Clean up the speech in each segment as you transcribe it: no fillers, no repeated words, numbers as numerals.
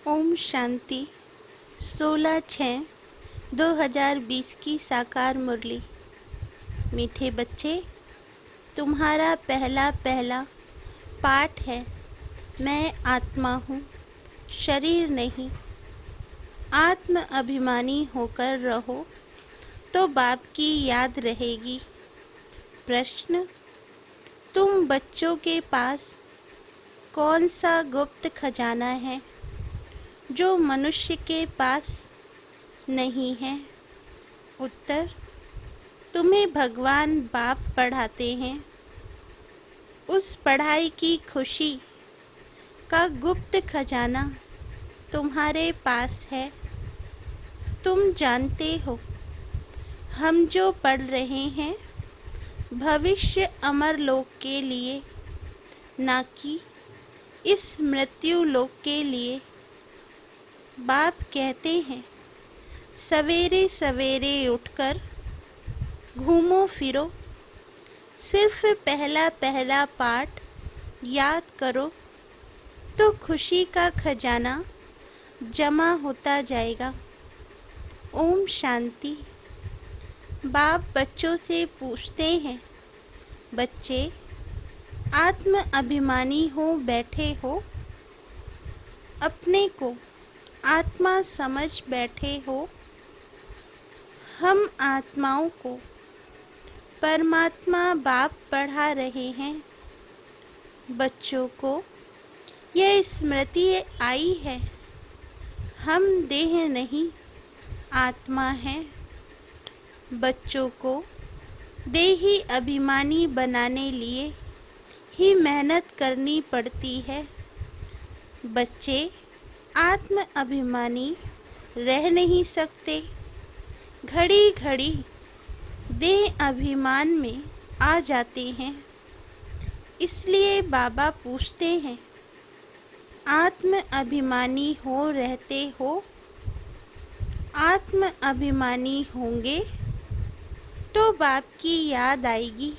ओम शांति। 16/6/2020 की साकार मुरली। मीठे बच्चे, तुम्हारा पहला पहला पाठ है, मैं आत्मा हूँ, शरीर नहीं। आत्म अभिमानी होकर रहो तो बाप की याद रहेगी। प्रश्न: तुम बच्चों के पास कौन सा गुप्त खजाना है जो मनुष्य के पास नहीं है? उत्तर: तुम्हें भगवान बाप पढ़ाते हैं। उस पढ़ाई की खुशी का गुप्त खजाना तुम्हारे पास है। तुम जानते हो, हम जो पढ़ रहे हैं भविष्य अमर लोक के लिए, ना कि इस मृत्यु लोक के लिए। बाप कहते हैं, सवेरे सवेरे उठकर घूमो फिरो, सिर्फ पहला पहला पाठ याद करो तो खुशी का खजाना जमा होता जाएगा। ओम शांति। बाप बच्चों से पूछते हैं, बच्चे आत्म अभिमानी हो बैठे हो, अपने को आत्मा समझ बैठे हो। हम आत्माओं को परमात्मा बाप पढ़ा रहे हैं। बच्चों को यह स्मृति आई है, हम देह नहीं आत्मा हैं। बच्चों को देही अभिमानी बनाने लिए ही मेहनत करनी पड़ती है। बच्चे आत्म अभिमानी रह नहीं सकते। घड़ी घड़ी देह अभिमान में आ जाते हैं। इसलिए बाबा पूछते हैं, आत्म अभिमानी हो रहते हो? आत्म अभिमानी होंगे तो बाप की याद आएगी।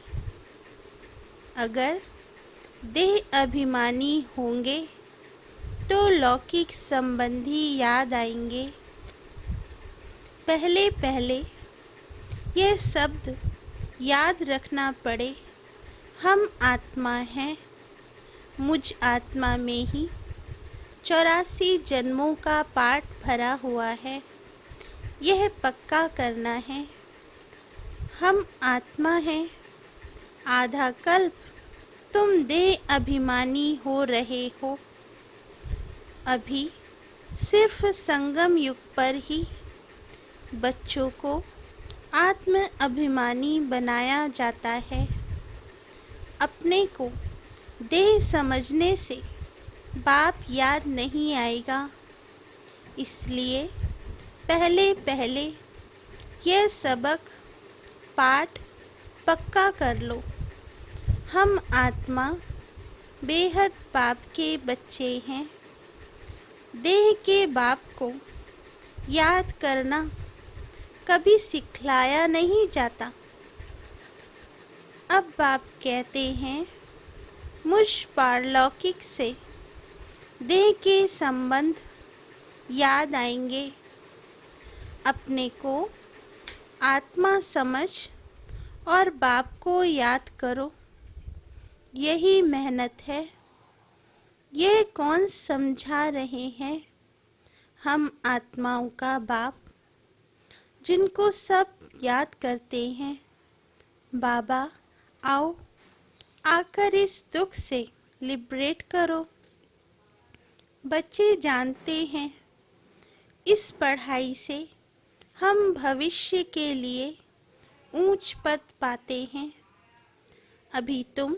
अगर देह अभिमानी होंगे तो लौकिक संबंधी याद आएंगे। पहले पहले यह शब्द याद रखना पड़े, हम आत्मा हैं। मुझ आत्मा में ही 84 जन्मों का पाठ भरा हुआ है। यह पक्का करना है, हम आत्मा हैं। आधा कल्प तुम देह अभिमानी हो रहे हो। अभी सिर्फ संगम युग पर ही बच्चों को आत्म अभिमानी बनाया जाता है। अपने को देह समझने से बाप याद नहीं आएगा। इसलिए पहले पहले यह सबक पाठ पक्का कर लो। हम आत्मा बेहद बाप के बच्चे हैं। देह के बाप को याद करना कभी सिखलाया नहीं जाता। अब बाप कहते हैं, मुझ पारलौकिक से देह के संबंध याद आएंगे। अपने को आत्मा समझ और बाप को याद करो, यही मेहनत है। यह कौन समझा रहे हैं? हम आत्माओं का बाप, जिनको सब याद करते हैं। बाबा आओ, आकर इस दुख से लिबरेट करो। बच्चे जानते हैं, इस पढ़ाई से हम भविष्य के लिए ऊंच पद पाते हैं। अभी तुम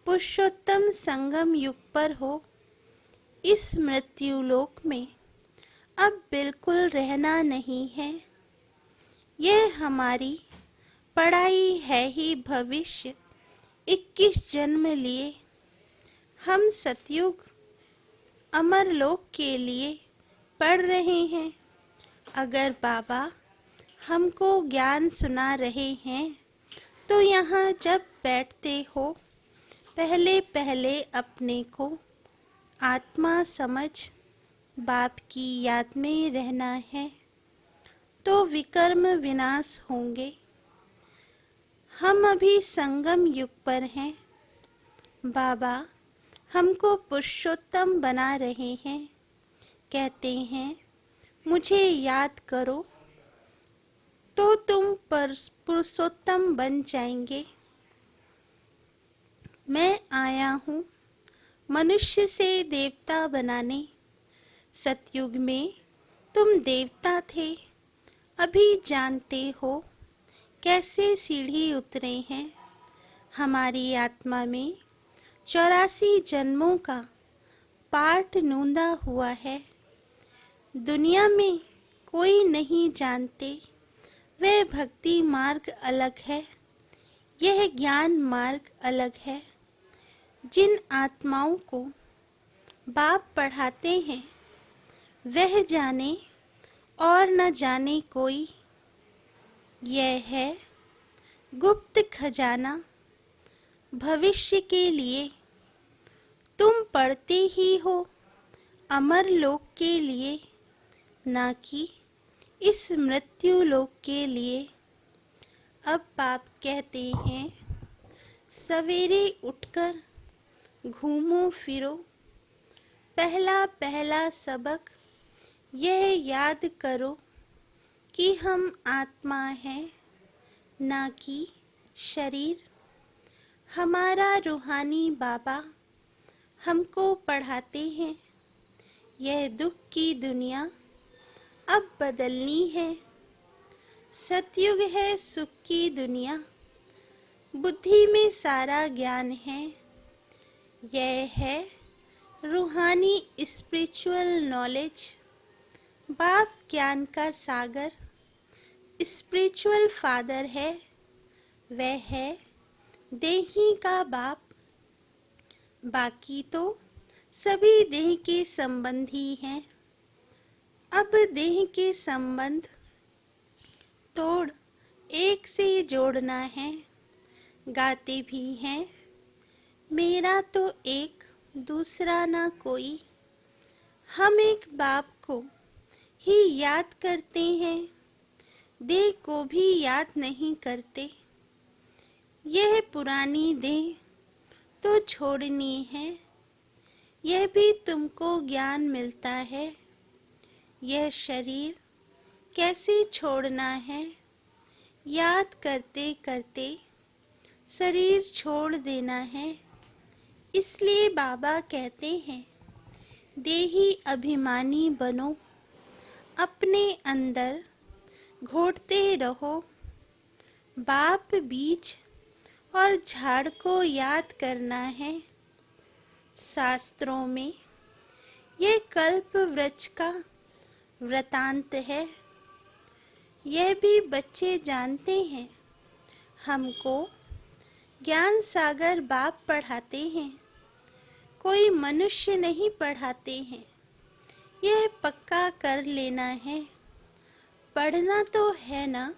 पुरुषोत्तम संगम युग पर हो। इस मृत्यु लोक में अब बिल्कुल रहना नहीं है। यह हमारी पढ़ाई है ही भविष्य 21 जन्म लिए। हम सतयुग अमर लोक के लिए पढ़ रहे हैं। अगर बाबा हमको ज्ञान सुना रहे हैं तो यहाँ जब बैठते हो, पहले पहले अपने को आत्मा समझ बाप की याद में रहना है तो विकर्म विनाश होंगे। हम अभी संगम युग पर हैं। बाबा हमको पुरुषोत्तम बना रहे हैं। कहते हैं मुझे याद करो तो तुम पुरुषोत्तम बन जाएंगे। मैं आया हूँ मनुष्य से देवता बनाने। सतयुग में तुम देवता थे, अभी जानते हो कैसे सीढ़ी उतरे हैं। हमारी आत्मा में 84 जन्मों का पाठ नूंदा हुआ है। दुनिया में कोई नहीं जानते वह भक्ति मार्ग अलग है, यह ज्ञान मार्ग अलग है। जिन आत्माओं को बाप पढ़ाते हैं वह जाने और न जाने कोई। यह है गुप्त खजाना भविष्य के लिए। तुम पढ़ते ही हो अमर लोक के लिए, ना कि इस मृत्यु लोक के लिए। अब बाप कहते हैं सवेरे उठकर घूमो फिरो। पहला पहला सबक यह याद करो कि हम आत्मा हैं, ना कि शरीर। हमारा रूहानी बाबा हमको पढ़ाते हैं यह दुख की दुनिया अब बदलनी है। सतयुग है सुख की दुनिया, बुद्धि में सारा ज्ञान है। यह है रूहानी स्पिरिचुअल नॉलेज। बाप ज्ञान का सागर स्पिरिचुअल फादर है। वह है देही का बाप। बाकी तो सभी देह के संबंधी हैं। अब देह के संबंध तोड़ एक से जोड़ना है। गाते भी हैं मेरा तो एक दूसरा ना कोई। हम एक बाप को ही याद करते हैं, देह को भी याद नहीं करते। यह पुरानी देह तो छोड़नी है, यह भी तुमको ज्ञान मिलता है। यह शरीर कैसे छोड़ना है, याद करते करते शरीर छोड़ देना है। इसलिए बाबा कहते हैं देही अभिमानी बनो, अपने अंदर घोटते रहो। बाप बीज और झाड़ को याद करना है। शास्त्रों में यह कल्प वृक्ष का वृतांत है। यह भी बच्चे जानते हैं। हमको ज्ञान सागर बाप पढ़ाते हैं, कोई मनुष्य नहीं पढ़ाते हैं। यह पक्का कर लेना है। पढ़ना तो है ना।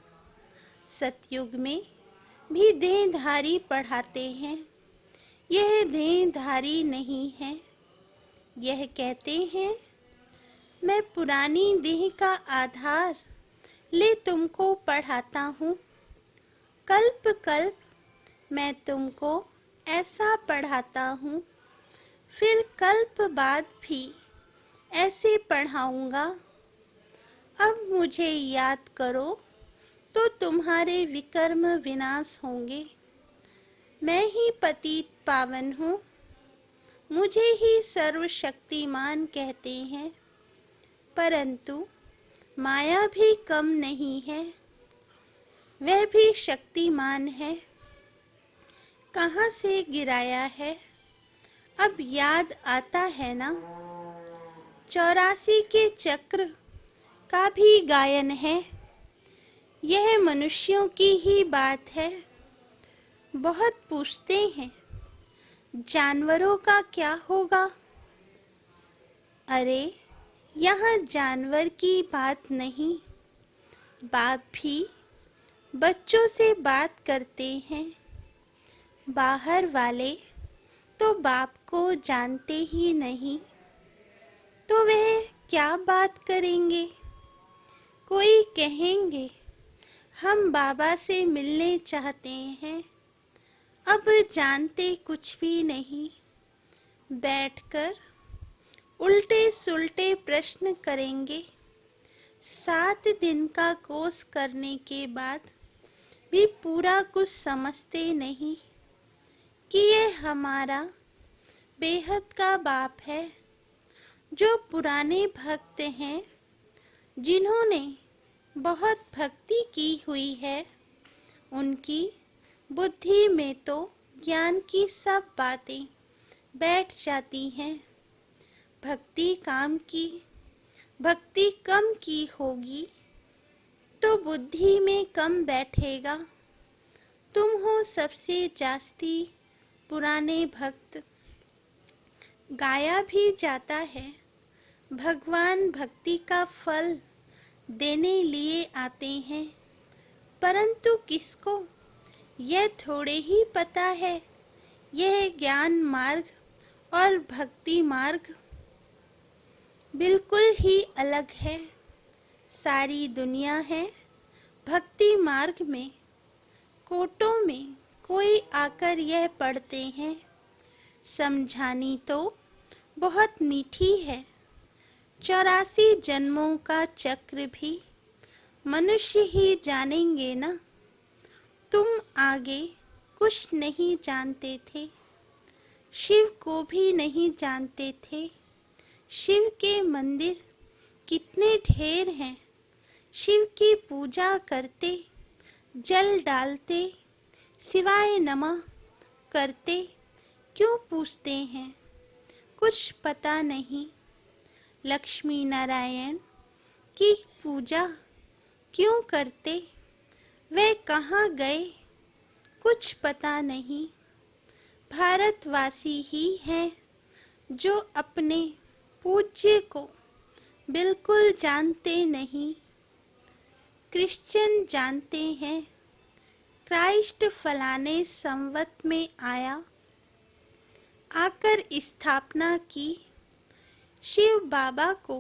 सतयुग में भी देहधारी पढ़ाते हैं, यह देहधारी नहीं है। यह कहते हैं मैं पुरानी देह का आधार ले तुमको पढ़ाता हूँ। कल्प कल्प मैं तुमको ऐसा पढ़ाता हूँ, फिर कल्प बाद भी ऐसे पढ़ाऊँगा। अब मुझे याद करो तो तुम्हारे विकर्म विनाश होंगे। मैं ही पतित पावन हूँ, मुझे ही सर्वशक्तिमान कहते हैं। परंतु माया भी कम नहीं है, वह भी शक्तिमान है। कहाँ से गिराया है अब याद आता है ना। 84 के चक्र का भी गायन है। यह मनुष्यों की ही बात है। बहुत पूछते हैं जानवरों का क्या होगा। अरे यहाँ जानवर की बात नहीं। बाप भी बच्चों से बात करते हैं। बाहर वाले तो बाप को जानते ही नहीं, तो वह क्या बात करेंगे। कोई कहेंगे हम बाबा से मिलने चाहते हैं, अब जानते कुछ भी नहीं। बैठकर उल्टे सुल्टे प्रश्न करेंगे। 7 दिन का कोर्स करने के बाद भी पूरा कुछ समझते नहीं कि ये हमारा बेहद का बाप है। जो पुराने भक्त हैं, जिन्होंने बहुत भक्ति की हुई है, उनकी बुद्धि में तो ज्ञान की सब बातें बैठ जाती हैं। भक्ति कम की होगी तो बुद्धि में कम बैठेगा। तुम हो सबसे जास्ती पुराने भक्त। गाया भी जाता है, भगवान भक्ति का फल देने लिए आते हैं, परंतु किसको यह थोड़े ही पता है यह ज्ञान मार्ग और भक्ति मार्ग बिल्कुल ही अलग है। सारी दुनिया है भक्ति मार्ग में। कोटों में कोई आकर यह पढ़ते हैं, समझानी तो बहुत मीठी है। 84 जन्मों का चक्र भी मनुष्य ही जानेंगे ना। तुम आगे कुछ नहीं जानते थे, शिव को भी नहीं जानते थे। शिव के मंदिर कितने ढेर हैं, शिव की पूजा करते, जल डालते, शिवाय नमः करते, क्यों पूछते हैं? कुछ पता नहीं। लक्ष्मी नारायण की पूजा क्यों करते, वे कहाँ गए? कुछ पता नहीं। भारतवासी ही हैं जो अपने पूज्य को बिल्कुल जानते नहीं। क्रिश्चियन जानते हैं क्राइस्ट फलाने संवत में आया, आकर स्थापना की। शिव बाबा को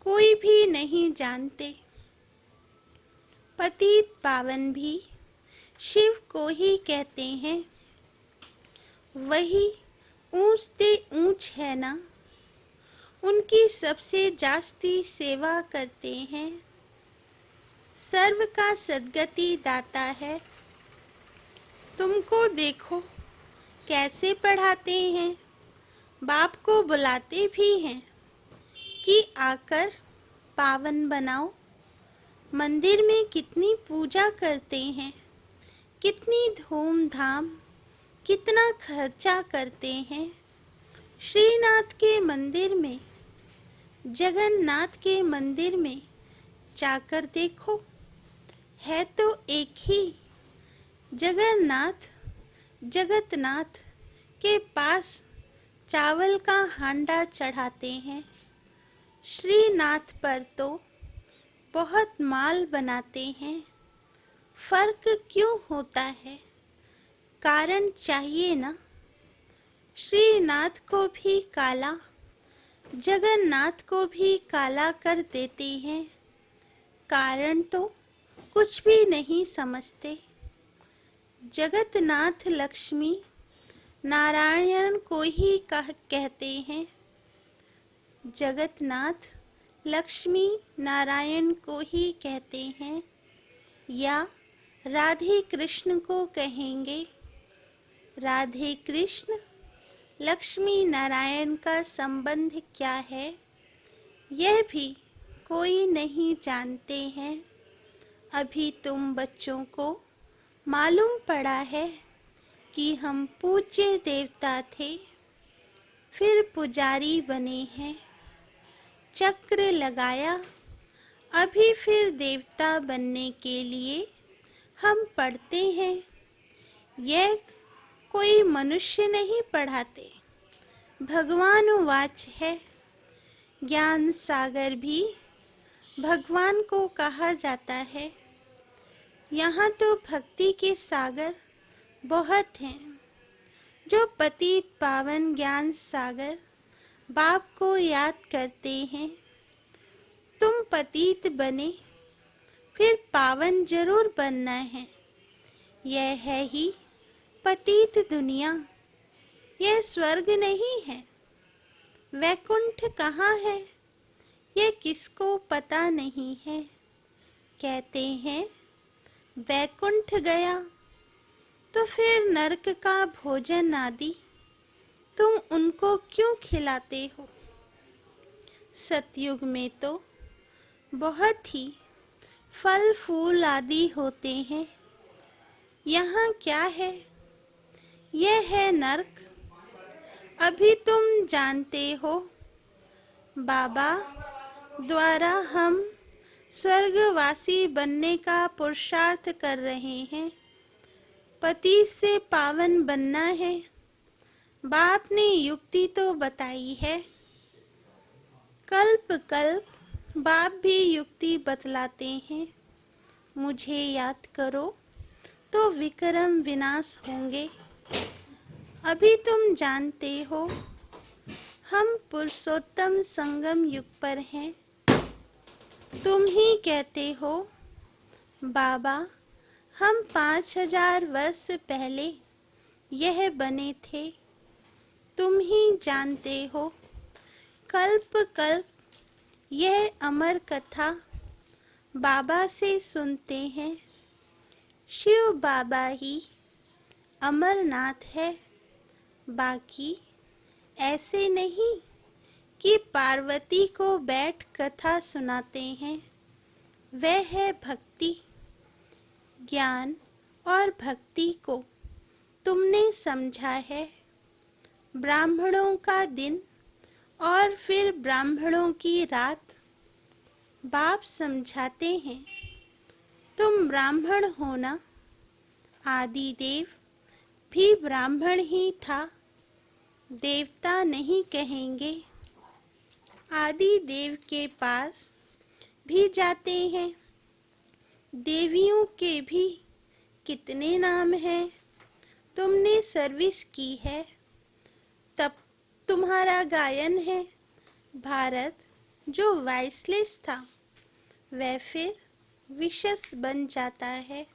कोई भी नहीं जानते। पतित पावन भी शिव को ही कहते हैं। वही ऊंच ते ऊंच है ना, उनकी सबसे जास्ती सेवा करते हैं। सर्व का सद्गति दाता है। तुमको देखो कैसे पढ़ाते हैं, बाप को बुलाते भी हैं कि आकर पावन बनाओ। मंदिर में कितनी पूजा करते हैं, कितनी धूमधाम, कितना खर्चा करते हैं। श्रीनाथ के मंदिर में, जगन्नाथ के मंदिर में जाकर देखो, है तो एक ही। जगतनाथ के पास चावल का हांडा चढ़ाते हैं। श्रीनाथ पर तो बहुत माल बनाते हैं। फर्क क्यों होता है? कारण चाहिए ना। श्रीनाथ को भी काला, जगन्नाथ को भी काला कर देते हैं। कारण तो कुछ भी नहीं समझते। जगन्नाथ लक्ष्मी नारायण को ही कहते हैं। जगन्नाथ लक्ष्मी नारायण को ही कहते हैं, या राधे कृष्ण को कहेंगे। राधे कृष्ण लक्ष्मी नारायण का संबंध क्या है, यह भी कोई नहीं जानते हैं। अभी तुम बच्चों को मालूम पड़ा है कि हम पूज्य देवता थे, फिर पुजारी बने हैं, चक्र लगाया, अभी फिर देवता बनने के लिए हम पढ़ते हैं। यह कोई मनुष्य नहीं पढ़ाते, भगवान वाच है। ज्ञान सागर भी भगवान को कहा जाता है। यहाँ तो भक्ति के सागर बहुत हैं। जो पतित पावन ज्ञान सागर बाप को याद करते हैं। तुम पतित बने फिर पावन जरूर बनना है। यह है ही पतित दुनिया, यह स्वर्ग नहीं है। वैकुंठ कहाँ है यह किसको पता नहीं है। कहते हैं वैकुंठ गया तो फिर नरक का भोजन आदि तुम उनको क्यों खिलाते हो। सतयुग में तो बहुत ही फल फूल आदि होते हैं। यहाँ क्या है, यह है नरक। अभी तुम जानते हो बाबा द्वारा हम स्वर्गवासी बनने का पुरुषार्थ कर रहे हैं। पति से पावन बनना है। बाप ने युक्ति तो बताई है। कल्प कल्प बाप भी युक्ति बतलाते हैं। मुझे याद करो तो विक्रम विनाश होंगे। अभी तुम जानते हो हम पुरुषोत्तम संगम युग पर हैं। तुम ही कहते हो बाबा हम 5000 वर्ष पहले यह बने थे। तुम ही जानते हो कल्प कल्प यह अमर कथा बाबा से सुनते हैं। शिव बाबा ही अमरनाथ है। बाकी ऐसे नहीं कि पार्वती को बैठ कथा सुनाते हैं। वह है भक्ति। ज्ञान और भक्ति को तुमने समझा है। ब्राह्मणों का दिन और फिर ब्राह्मणों की रात बाप समझाते हैं। तुम ब्राह्मण हो ना। आदि देव भी ब्राह्मण ही था, देवता नहीं कहेंगे। आदि देव के पास भी जाते हैं। देवियों के भी कितने नाम हैं। तुमने सर्विस की है तब तुम्हारा गायन है। भारत जो वाइसलेस था वह फिर विशस बन जाता है।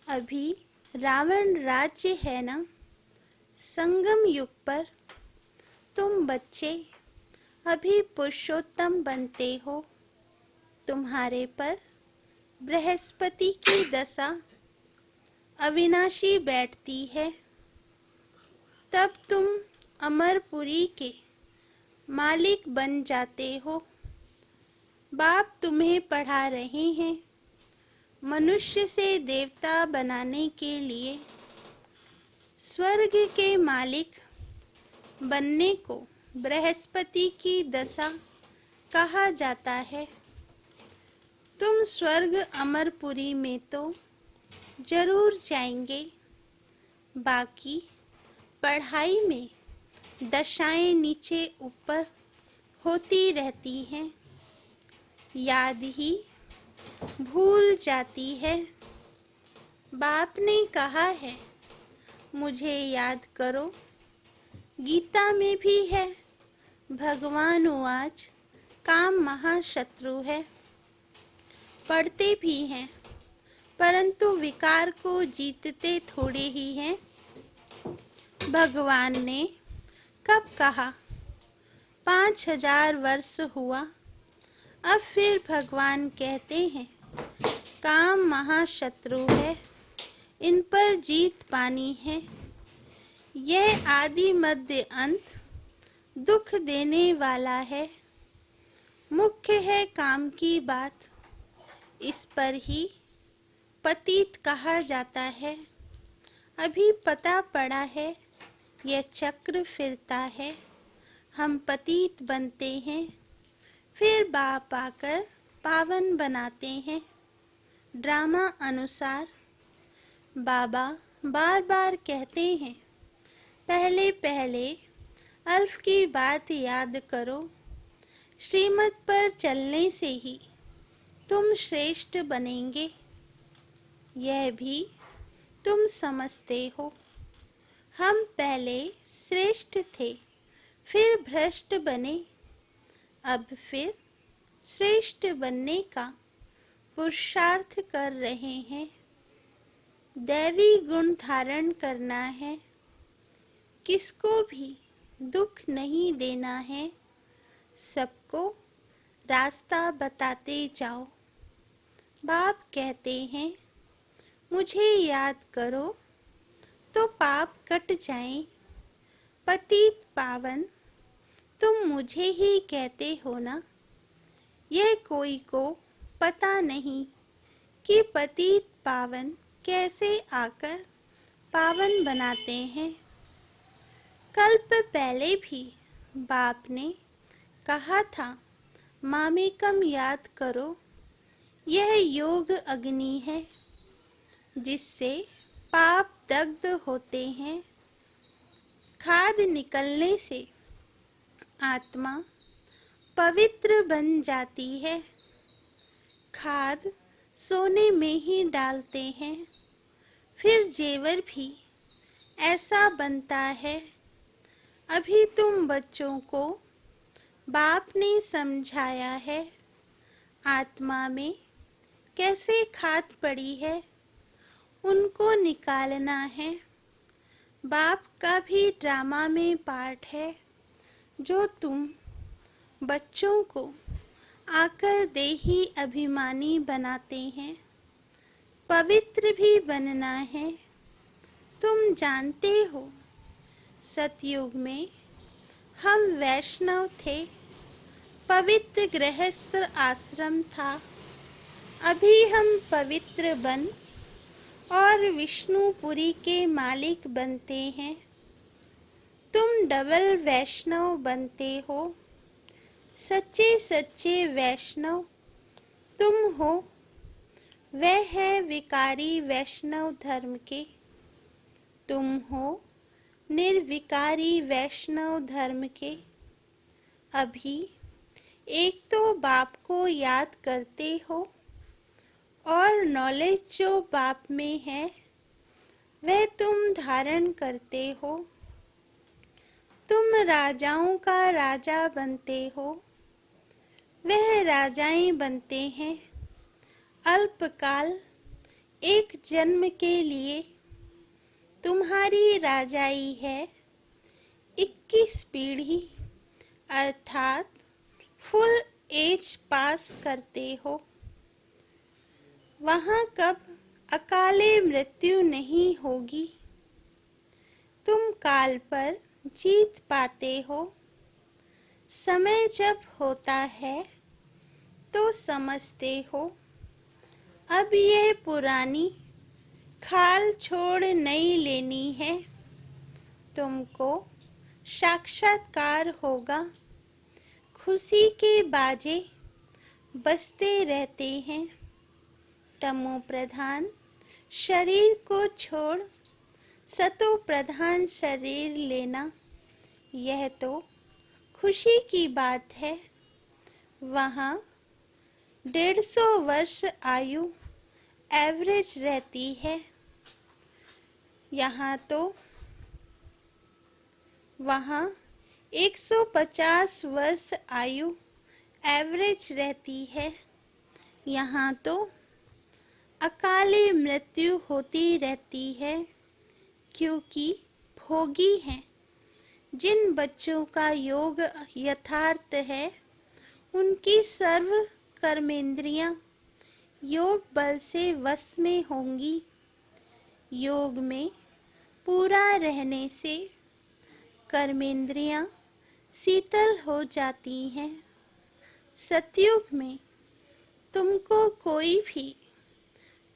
अभी रावण राज्य है ना। संगम युग पर तुम बच्चे अभी पुरुषोत्तम बनते हो। तुम्हारे पर बृहस्पति की दशा अविनाशी बैठती है। तब तुम अमरपुरी के मालिक बन जाते हो। बाप तुम्हें पढ़ा रहे हैं मनुष्य से देवता बनाने के लिए। स्वर्ग के मालिक बनने को बृहस्पति की दशा कहा जाता है। तुम स्वर्ग अमरपुरी में तो जरूर जाएंगे। बाकी पढ़ाई में दशाएं नीचे ऊपर होती रहती हैं। याद ही भूल जाती है। बाप ने कहा है मुझे याद करो। गीता में भी है भगवान उवाच काम महाशत्रु है। पढ़ते भी हैं परंतु विकार को जीतते थोड़े ही हैं। भगवान ने कब कहा 5000 वर्ष हुआ। अब फिर भगवान कहते हैं काम महाशत्रु है, इन पर जीत पानी है। यह आदि मध्य अंत दुख देने वाला है। मुख्य है काम की बात, इस पर ही पतित कहा जाता है। अभी पता पड़ा है यह चक्र फिरता है। हम पतित बनते हैं फिर बाप आकर पावन बनाते हैं। ड्रामा अनुसार बाबा बार बार कहते हैं पहले पहले अल्फ की बात याद करो। श्रीमत पर चलने से ही तुम श्रेष्ठ बनेंगे। यह भी तुम समझते हो हम पहले श्रेष्ठ थे फिर भ्रष्ट बने, अब फिर श्रेष्ठ बनने का पुरुषार्थ कर रहे हैं। दैवी गुण धारण करना है, किसको भी दुख नहीं देना है, सबको रास्ता बताते जाओ। बाप कहते हैं, मुझे याद करो तो पाप कट जाएं। पतित पावन तुम मुझे ही कहते हो ना। यह कोई को पता नहीं कि पतित पावन कैसे आकर पावन बनाते हैं। कल्प पहले भी बाप ने कहा था, मामेकम याद करो। यह योग अग्नि है जिससे पाप दग्ध होते हैं। खाद निकलने से आत्मा पवित्र बन जाती है। खाद सोने में ही डालते हैं, फिर जेवर भी ऐसा बनता है। अभी तुम बच्चों को बाप ने समझाया है, आत्मा में कैसे खाद पड़ी है, उनको निकालना है। बाप का भी ड्रामा में पार्ट है, जो तुम बच्चों को आकर देही अभिमानी बनाते हैं। पवित्र भी बनना है। तुम जानते हो, सतयुग में हम वैष्णव थे, पवित्र गृहस्थ आश्रम था। अभी हम पवित्र बन और विष्णुपुरी के मालिक बनते हैं। तुम डबल वैष्णव बनते हो। सच्चे सच्चे वैष्णव तुम हो। वह है विकारी वैष्णव धर्म के। तुम हो निर्विकारी वैष्णव धर्म के। अभी एक तो बाप को याद करते हो और नॉलेज जो बाप में है वह तुम धारण करते हो। तुम राजाओं का राजा बनते हो, वह राजाएं बनते हैं। अल्पकाल एक जन्म के लिए तुम्हारी राजाई है 21 पीढ़ी, अर्थात फुल एज पास करते हो। वहाँ कब अकाले मृत्यु नहीं होगी। तुम काल पर जीत पाते हो। समय जब होता है तो समझते हो। अब यह पुरानी खाल छोड़ नई लेनी है। तुमको साक्षात्कार होगा। खुशी के बाजे बजते रहते हैं। तमो प्रधान शरीर को छोड़ सतो प्रधान शरीर लेना, यह तो खुशी की बात है। वहाँ 150 वर्ष आयु एवरेज रहती है। यहाँ तो वहाँ 150 वर्ष आयु एवरेज रहती है। यहाँ तो अकाली मृत्यु होती रहती है, क्योंकि भोगी हैं। जिन बच्चों का योग यथार्थ है, उनकी सर्व कर्मेंद्रियां योग बल से वश में होंगी। योग में पूरा रहने से कर्मेंद्रियां शीतल हो जाती हैं। सतयुग में तुमको कोई भी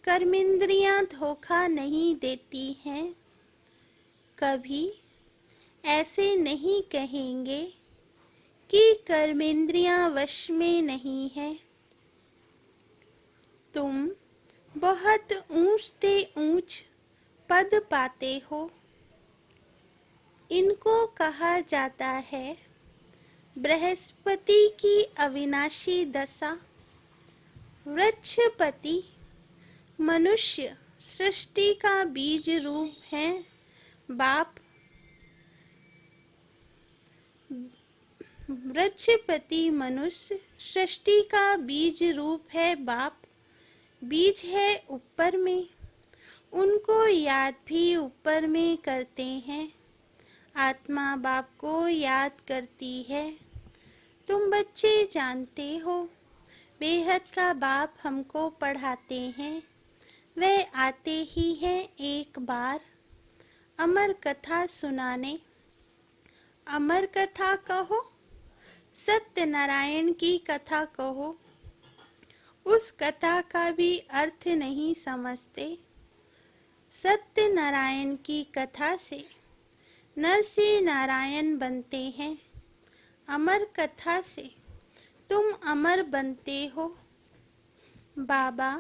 कर्मेंद्रियां धोखा नहीं देती हैं। कभी ऐसे नहीं कहेंगे कि कर्मेंद्रियां वश में नहीं है। तुम बहुत ऊंच से ऊंच पद पाते हो। इनको कहा जाता है बृहस्पति की अविनाशी दशा। वृक्षपति मनुष्य सृष्टि का बीज रूप है। बाप वृक्षपति मनुष्य सृष्टि का बीज रूप है बाप, बीज है ऊपर में, उनको याद भी ऊपर में करते हैं। आत्मा बाप को याद करती है। तुम बच्चे जानते हो, बेहद का बाप हमको पढ़ाते हैं। वे आते ही हैं एक बार अमर कथा सुनाने। अमर कथा कहो, सत्यनारायण की कथा कहो, उस कथा का भी अर्थ नहीं समझते। सत्यनारायण की कथा से नर से नारायण बनते हैं। अमर कथा से तुम अमर बनते हो। बाबा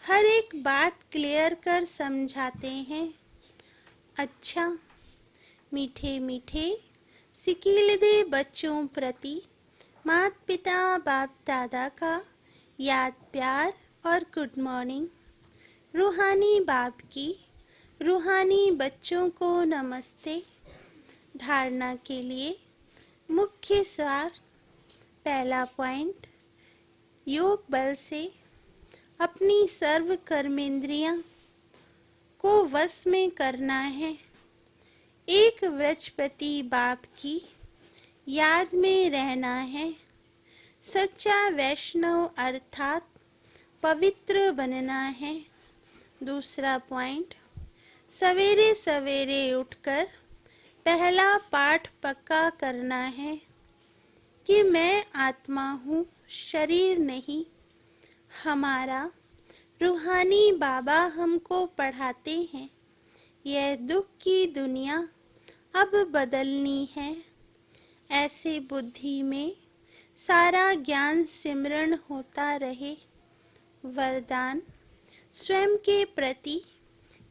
हर एक बात क्लियर कर समझाते हैं। अच्छा, मीठे मीठे सिकील दे बच्चों प्रति माता पिता बाप दादा का याद प्यार और गुड मॉर्निंग। रूहानी बाप की रूहानी बच्चों को नमस्ते। धारणा के लिए मुख्य सार। पहला पॉइंट, योग बल से अपनी सर्व कर्मेंद्रियां को वश में करना है। एक वृक्षपति बाप की याद में रहना है। सच्चा वैष्णव अर्थात पवित्र बनना है। दूसरा पॉइंट, सवेरे सवेरे उठकर पहला पाठ पक्का करना है कि मैं आत्मा हूँ, शरीर नहीं। हमारा रूहानी बाबा हमको पढ़ाते हैं, यह दुख की दुनिया अब बदलनी है। ऐसे बुद्धि में सारा ज्ञान सिमरण होता रहे। वरदान, स्वयं के प्रति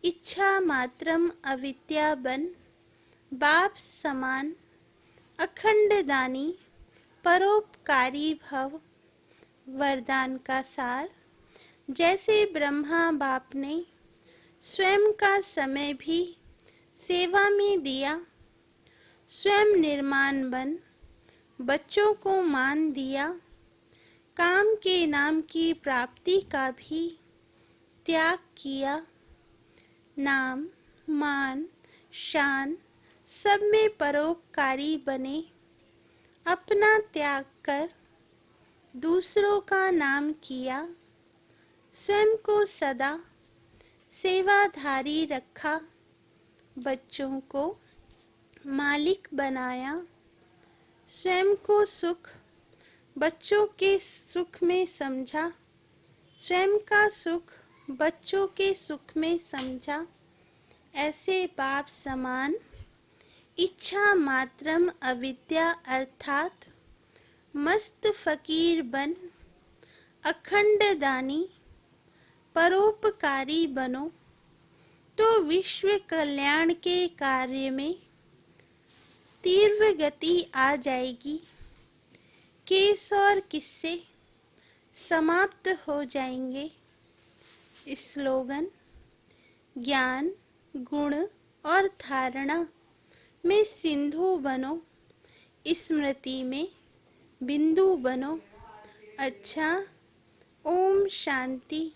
इच्छा मात्रम अविद्या बन, बाप समान अखंड दानी परोपकारी भव। वरदान का सार, जैसे ब्रह्मा बाप ने स्वयं का समय भी सेवा में दिया, स्वयं निर्माण बन बच्चों को मान दिया, काम के नाम की प्राप्ति का भी त्याग किया। नाम मान शान सब में परोपकारी बने। अपना त्याग कर दूसरों का नाम किया। स्वयं को सदा सेवाधारी रखा। बच्चों को मालिक बनाया। स्वयं को सुख बच्चों के सुख में समझा। स्वयं का सुख बच्चों के सुख में समझा। ऐसे बाप समान इच्छा मात्रम अविद्या अर्थात मस्त फकीर बन अखंड दानी परोपकारी बनो, तो विश्व कल्याण के कार्य में तीव्र गति आ जाएगी। केस और किस्से समाप्त हो जाएंगे। स्लोगन, ज्ञान गुण और धारणा में सिंधु बनो, स्मृति में बिंदु बनो। अच्छा, ओम शांति।